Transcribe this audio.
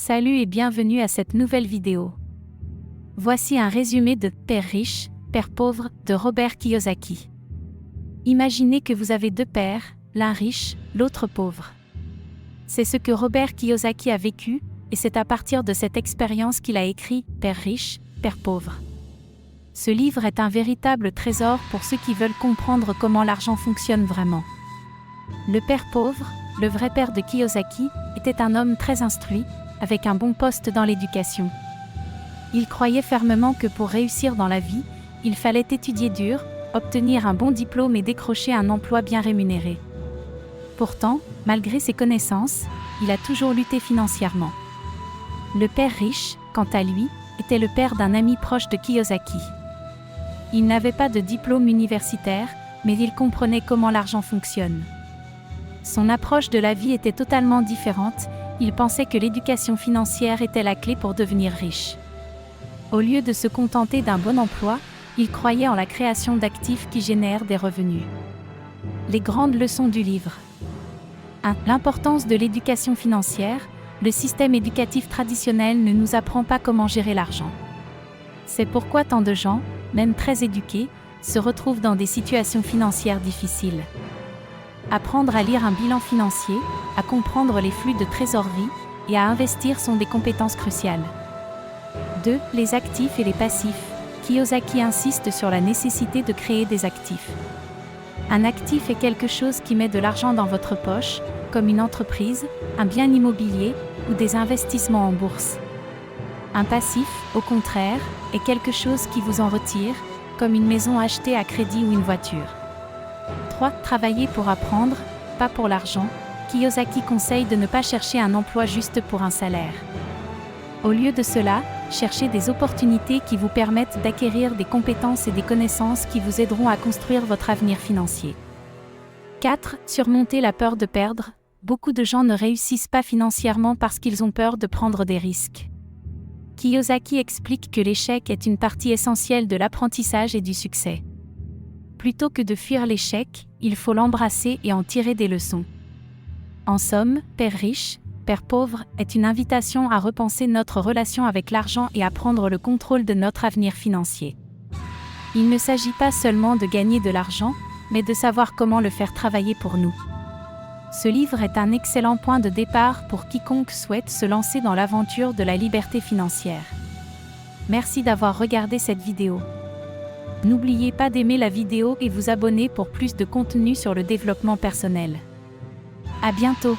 Salut et bienvenue à cette nouvelle vidéo. Voici un résumé de Père riche, Père pauvre de Robert Kiyosaki. Imaginez que vous avez deux pères, l'un riche, l'autre pauvre. C'est ce que Robert Kiyosaki a vécu, et c'est à partir de cette expérience qu'il a écrit Père riche, Père pauvre. Ce livre est un véritable trésor pour ceux qui veulent comprendre comment l'argent fonctionne vraiment. Le père pauvre, le vrai père de Kiyosaki, était un homme très instruit, avec un bon poste dans l'éducation. Il croyait fermement que pour réussir dans la vie, il fallait étudier dur, obtenir un bon diplôme et décrocher un emploi bien rémunéré. Pourtant, malgré ses connaissances, il a toujours lutté financièrement. Le père riche, quant à lui, était le père d'un ami proche de Kiyosaki. Il n'avait pas de diplôme universitaire, mais il comprenait comment l'argent fonctionne. Son approche de la vie était totalement différente. Il pensait que l'éducation financière était la clé pour devenir riche. Au lieu de se contenter d'un bon emploi, il croyait en la création d'actifs qui génèrent des revenus. Les grandes leçons du livre. 1. L'importance de l'éducation financière. Le système éducatif traditionnel ne nous apprend pas comment gérer l'argent. C'est pourquoi tant de gens, même très éduqués, se retrouvent dans des situations financières difficiles. Apprendre à lire un bilan financier, à comprendre les flux de trésorerie et à investir sont des compétences cruciales. 2. Les actifs et les passifs. Kiyosaki insiste sur la nécessité de créer des actifs. Un actif est quelque chose qui met de l'argent dans votre poche, comme une entreprise, un bien immobilier ou des investissements en bourse. Un passif, au contraire, est quelque chose qui vous en retire, comme une maison achetée à crédit ou une voiture. 3. Travailler pour apprendre, pas pour l'argent. Kiyosaki conseille de ne pas chercher un emploi juste pour un salaire. Au lieu de cela, cherchez des opportunités qui vous permettent d'acquérir des compétences et des connaissances qui vous aideront à construire votre avenir financier. 4. Surmonter la peur de perdre. Beaucoup de gens ne réussissent pas financièrement parce qu'ils ont peur de prendre des risques. Kiyosaki explique que l'échec est une partie essentielle de l'apprentissage et du succès. Plutôt que de fuir l'échec, il faut l'embrasser et en tirer des leçons. En somme, Père riche, Père pauvre est une invitation à repenser notre relation avec l'argent et à prendre le contrôle de notre avenir financier. Il ne s'agit pas seulement de gagner de l'argent, mais de savoir comment le faire travailler pour nous. Ce livre est un excellent point de départ pour quiconque souhaite se lancer dans l'aventure de la liberté financière. Merci d'avoir regardé cette vidéo. N'oubliez pas d'aimer la vidéo et vous abonner pour plus de contenu sur le développement personnel. À bientôt!